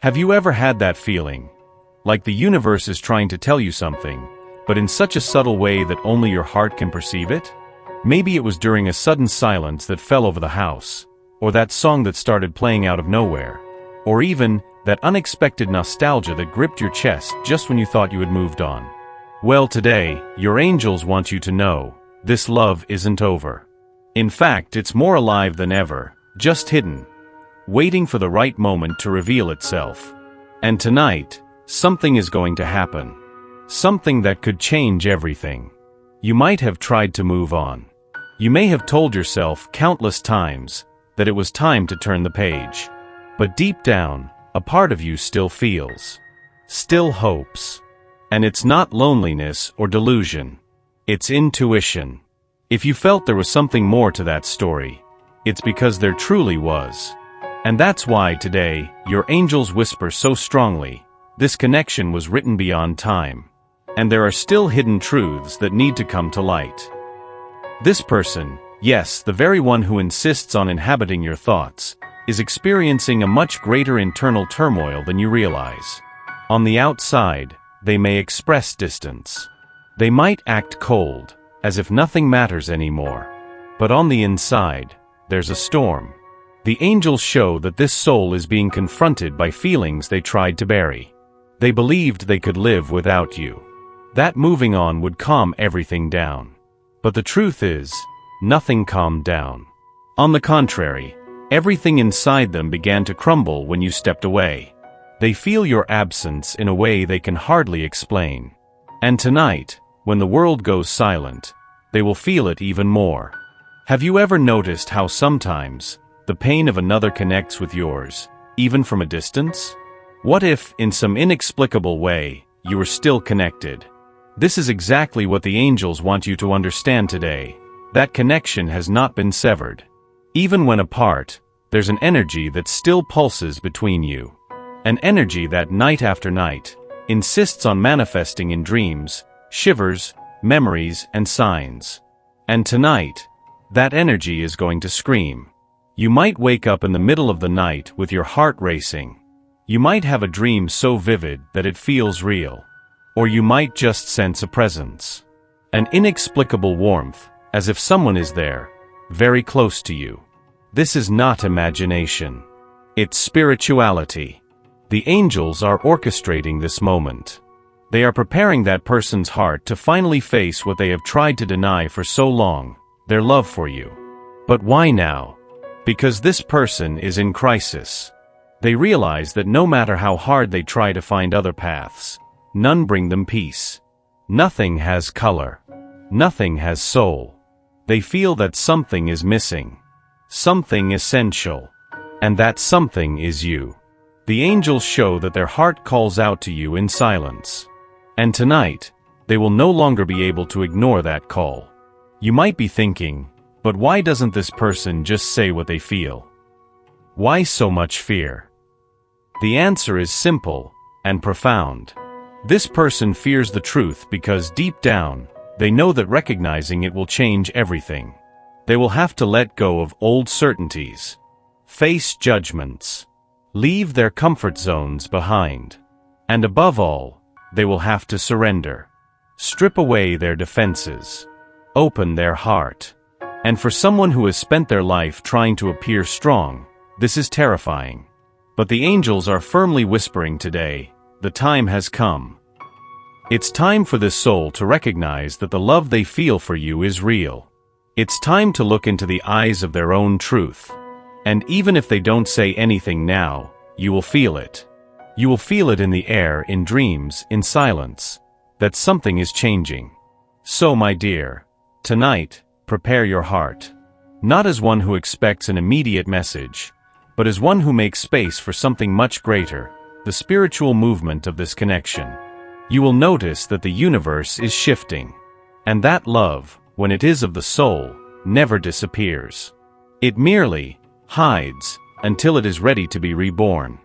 Have you ever had that feeling? Like the universe is trying to tell you something, but in such a subtle way that only your heart can perceive it? Maybe it was during a sudden silence that fell over the house, or that song that started playing out of nowhere, or even that unexpected nostalgia that gripped your chest just when you thought you had moved on. Well, today, your angels want you to know, this love isn't over. In fact, it's more alive than ever, just hidden, waiting for the right moment to reveal itself. And tonight, something is going to happen. Something that could change everything. You might have tried to move on. You may have told yourself countless times that it was time to turn the page. But deep down, a part of you still feels, still hopes. And it's not loneliness or delusion. It's intuition. If you felt there was something more to that story, it's because there truly was. And that's why today, your angels whisper so strongly, this connection was written beyond time. And there are still hidden truths that need to come to light. This person, yes, the very one who insists on inhabiting your thoughts, is experiencing a much greater internal turmoil than you realize. On the outside, they may express distance. They might act cold, as if nothing matters anymore. But on the inside, there's a storm. The angels show that this soul is being confronted by feelings they tried to bury. They believed they could live without you. That moving on would calm everything down. But the truth is, nothing calmed down. On the contrary, everything inside them began to crumble when you stepped away. They feel your absence in a way they can hardly explain. And tonight, when the world goes silent, they will feel it even more. Have you ever noticed how sometimes the pain of another connects with yours, even from a distance? What if, in some inexplicable way, you are still connected? This is exactly what the angels want you to understand today. That connection has not been severed. Even when apart, there's an energy that still pulses between you. An energy that night after night insists on manifesting in dreams, shivers, memories, and signs. And tonight, that energy is going to scream. You might wake up in the middle of the night with your heart racing. You might have a dream so vivid that it feels real. Or you might just sense a presence. An inexplicable warmth, as if someone is there, very close to you. This is not imagination. It's spirituality. The angels are orchestrating this moment. They are preparing that person's heart to finally face what they have tried to deny for so long, their love for you. But why now? Because this person is in crisis. They realize that no matter how hard they try to find other paths, none bring them peace. Nothing has color. Nothing has soul. They feel that something is missing. Something essential. And that something is you. The angels show that their heart calls out to you in silence. And tonight, they will no longer be able to ignore that call. You might be thinking, but why doesn't this person just say what they feel? Why so much fear? The answer is simple and profound. This person fears the truth because deep down, they know that recognizing it will change everything. They will have to let go of old certainties, face judgments, leave their comfort zones behind. And above all, they will have to surrender, strip away their defenses, open their heart. And for someone who has spent their life trying to appear strong, this is terrifying. But the angels are firmly whispering today, the time has come. It's time for this soul to recognize that the love they feel for you is real. It's time to look into the eyes of their own truth. And even if they don't say anything now, you will feel it. You will feel it in the air, in dreams, in silence, that something is changing. So, my dear, tonight, prepare your heart. Not as one who expects an immediate message, but as one who makes space for something much greater, the spiritual movement of this connection. You will notice that the universe is shifting. And that love, when it is of the soul, never disappears. It merely hides until it is ready to be reborn.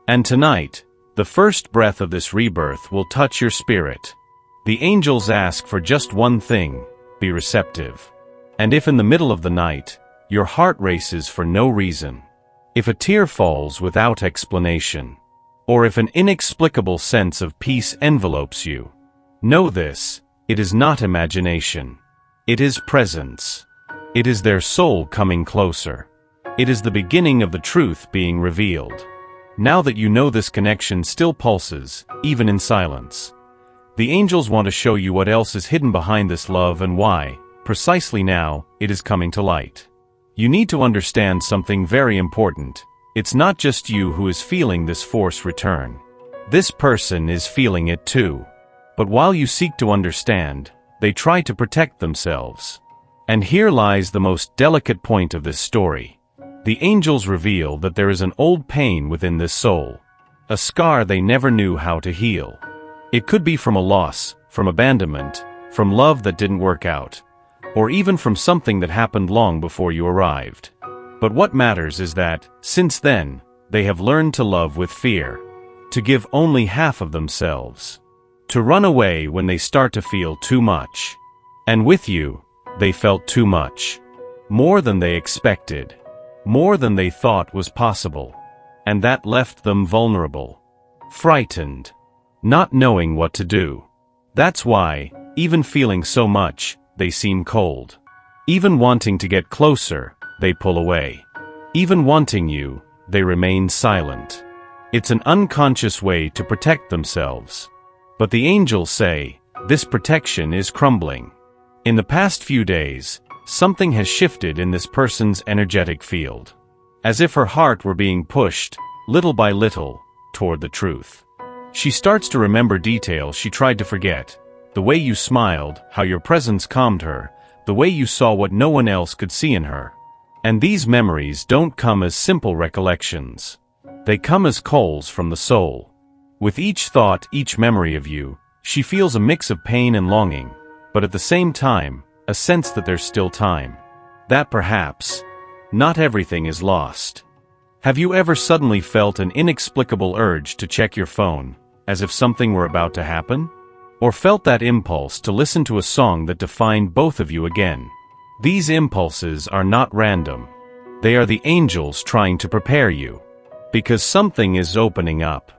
And tonight, the first breath of this rebirth will touch your spirit. The angels ask for just one thing: be receptive. And if in the middle of the night, your heart races for no reason, if a tear falls without explanation, or if an inexplicable sense of peace envelopes you, know this: it is not imagination. It is presence. It is their soul coming closer. It is the beginning of the truth being revealed. Now that you know this connection still pulses, even in silence, the angels want to show you what else is hidden behind this love and why, precisely now, it is coming to light. You need to understand something very important. It's not just you who is feeling this force return. This person is feeling it too. But while you seek to understand, they try to protect themselves. And here lies the most delicate point of this story. The angels reveal that there is an old pain within this soul, a scar they never knew how to heal. It could be from a loss, from abandonment, from love that didn't work out, or even from something that happened long before you arrived. But what matters is that, since then, they have learned to love with fear, to give only half of themselves, to run away when they start to feel too much. And with you, they felt too much. More than they expected. More than they thought was possible. And that left them vulnerable. Frightened. Not knowing what to do. That's why, even feeling so much, they seem cold. Even wanting to get closer, they pull away. Even wanting you, they remain silent. It's an unconscious way to protect themselves. But the angels say, this protection is crumbling. In the past few days, something has shifted in this person's energetic field. As if her heart were being pushed, little by little, toward the truth. She starts to remember details she tried to forget. The way you smiled, how your presence calmed her, the way you saw what no one else could see in her. And these memories don't come as simple recollections. They come as calls from the soul. With each thought, each memory of you, she feels a mix of pain and longing, but at the same time, a sense that there's still time. That perhaps, not everything is lost. Have you ever suddenly felt an inexplicable urge to check your phone, as if something were about to happen? Or felt that impulse to listen to a song that defined both of you again? These impulses are not random. They are the angels trying to prepare you. Because something is opening up.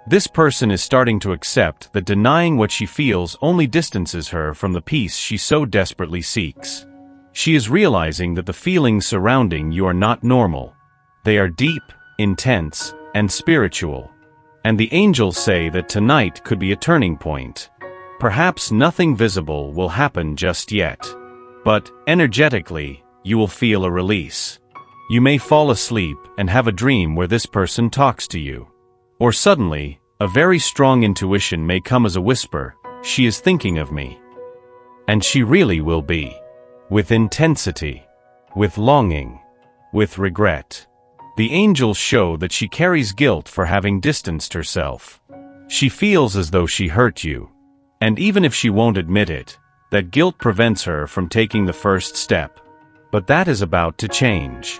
This person is starting to accept that denying what she feels only distances her from the peace she so desperately seeks. She is realizing that the feelings surrounding you are not normal. They are deep, intense, and spiritual. And the angels say that tonight could be a turning point. Perhaps nothing visible will happen just yet. But, energetically, you will feel a release. You may fall asleep and have a dream where this person talks to you. Or suddenly, a very strong intuition may come as a whisper, she is thinking of me. And she really will be. With intensity. With longing. With regret. The angels show that she carries guilt for having distanced herself. She feels as though she hurt you. And even if she won't admit it, that guilt prevents her from taking the first step. But that is about to change.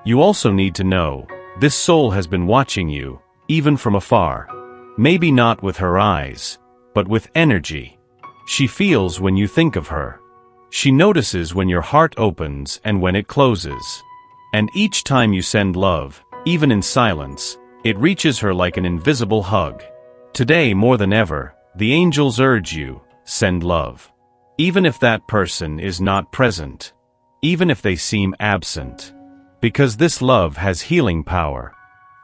You also need to know, this soul has been watching you, even from afar. Maybe not with her eyes, but with energy. She feels when you think of her. She notices when your heart opens and when it closes. And each time you send love, even in silence, it reaches her like an invisible hug. Today more than ever, the angels urge you, send love. Even if that person is not present. Even if they seem absent. Because this love has healing power.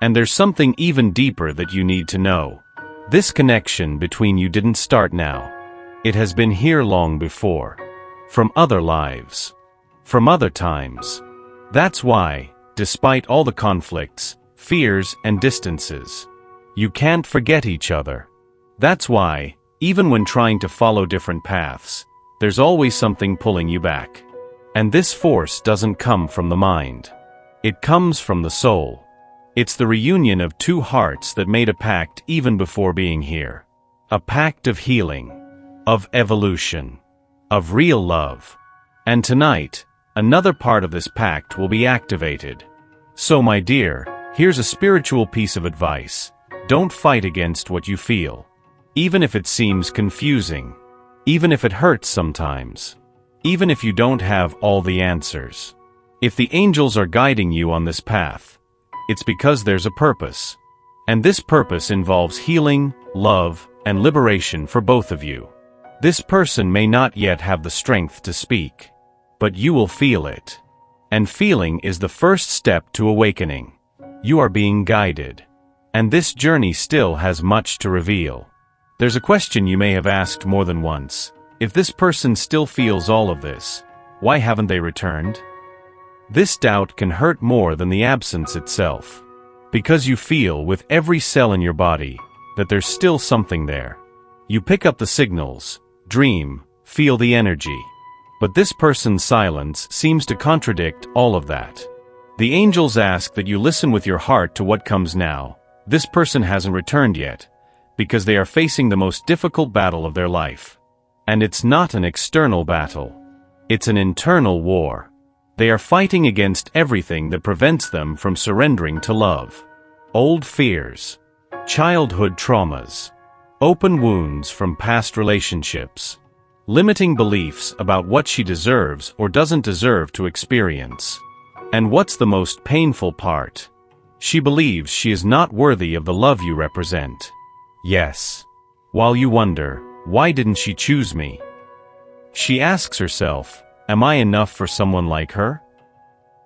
And there's something even deeper that you need to know. This connection between you didn't start now. It has been here long before. From other lives. From other times. That's why, despite all the conflicts, fears, and distances, you can't forget each other. That's why, even when trying to follow different paths, there's always something pulling you back. And this force doesn't come from the mind. It comes from the soul. It's the reunion of two hearts that made a pact even before being here. A pact of healing. Of evolution. Of real love. And tonight, another part of this pact will be activated. So my dear, here's a spiritual piece of advice. Don't fight against what you feel. Even if it seems confusing. Even if it hurts sometimes. Even if you don't have all the answers. If the angels are guiding you on this path, it's because there's a purpose. And this purpose involves healing, love, and liberation for both of you. This person may not yet have the strength to speak, but you will feel it. And feeling is the first step to awakening. You are being guided. And this journey still has much to reveal. There's a question you may have asked more than once. If this person still feels all of this, why haven't they returned? This doubt can hurt more than the absence itself. Because you feel with every cell in your body that there's still something there. You pick up the signals, dream, feel the energy. But this person's silence seems to contradict all of that. The angels ask that you listen with your heart to what comes now. This person hasn't returned yet, because they are facing the most difficult battle of their life. And it's not an external battle. It's an internal war. They are fighting against everything that prevents them from surrendering to love. Old fears, childhood traumas, open wounds from past relationships, limiting beliefs about what she deserves or doesn't deserve to experience. And what's the most painful part? She believes she is not worthy of the love you represent. Yes. While you wonder, why didn't she choose me? She asks herself, am I enough for someone like her?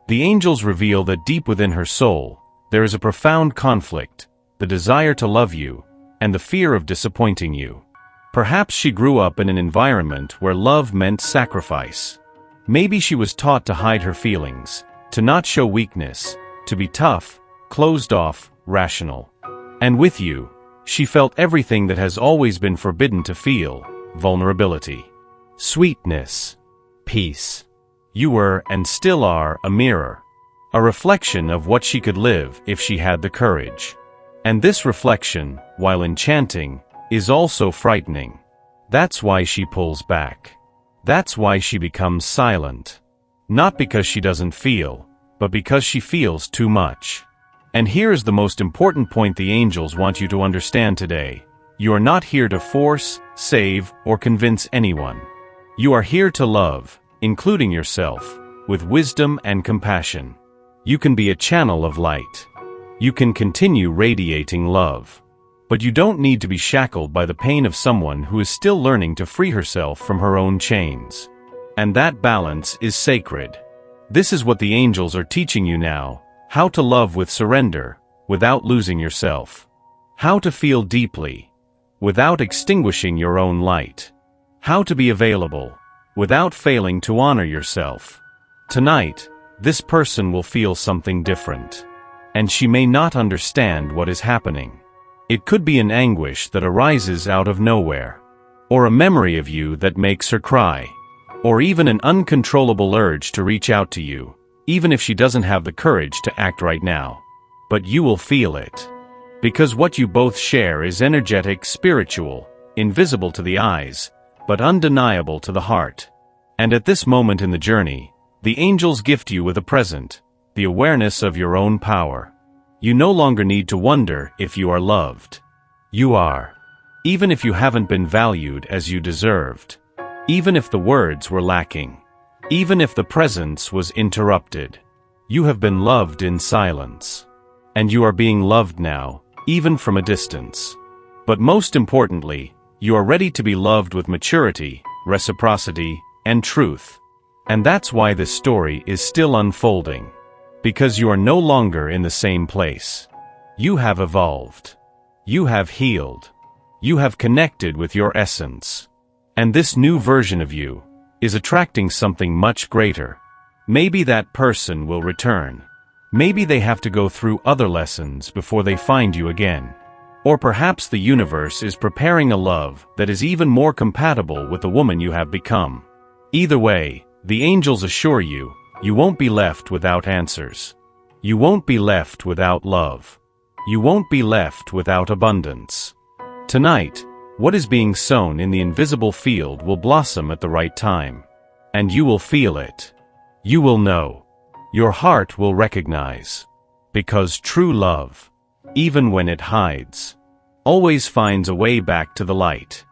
The angels reveal that deep within her soul, there is a profound conflict, the desire to love you, and the fear of disappointing you. Perhaps she grew up in an environment where love meant sacrifice. Maybe she was taught to hide her feelings, to not show weakness, to be tough, closed off, rational. And with you, she felt everything that has always been forbidden to feel: vulnerability, sweetness, peace. You were, and still are, a mirror, a reflection of what she could live if she had the courage. And this reflection, while enchanting, is also frightening. That's why she pulls back. That's why she becomes silent. Not because she doesn't feel, but because she feels too much. And here is the most important point the angels want you to understand today. You are not here to force, save, or convince anyone. You are here to love, including yourself, with wisdom and compassion. You can be a channel of light. You can continue radiating love. But you don't need to be shackled by the pain of someone who is still learning to free herself from her own chains. And that balance is sacred. This is what the angels are teaching you now: how to love with surrender, without losing yourself. How to feel deeply, without extinguishing your own light. How to be available, without failing to honor yourself. Tonight, this person will feel something different. And she may not understand what is happening. It could be an anguish that arises out of nowhere, or a memory of you that makes her cry, or even an uncontrollable urge to reach out to you, even if she doesn't have the courage to act right now. But you will feel it. Because what you both share is energetic, spiritual, invisible to the eyes, but undeniable to the heart. And at this moment in the journey, the angels gift you with a present: the awareness of your own power. You no longer need to wonder if you are loved. You are. Even if you haven't been valued as you deserved. Even if the words were lacking. Even if the presence was interrupted. You have been loved in silence. And you are being loved now, even from a distance. But most importantly, you are ready to be loved with maturity, reciprocity, and truth. And that's why this story is still unfolding. Because you are no longer in the same place. You have evolved. You have healed. You have connected with your essence. And this new version of you is attracting something much greater. Maybe that person will return. Maybe they have to go through other lessons before they find you again. Or perhaps the universe is preparing a love that is even more compatible with the woman you have become. Either way, the angels assure you, you won't be left without answers. You won't be left without love. You won't be left without abundance. Tonight, what is being sown in the invisible field will blossom at the right time. And you will feel it. You will know. Your heart will recognize. Because true love, even when it hides, always finds a way back to the light.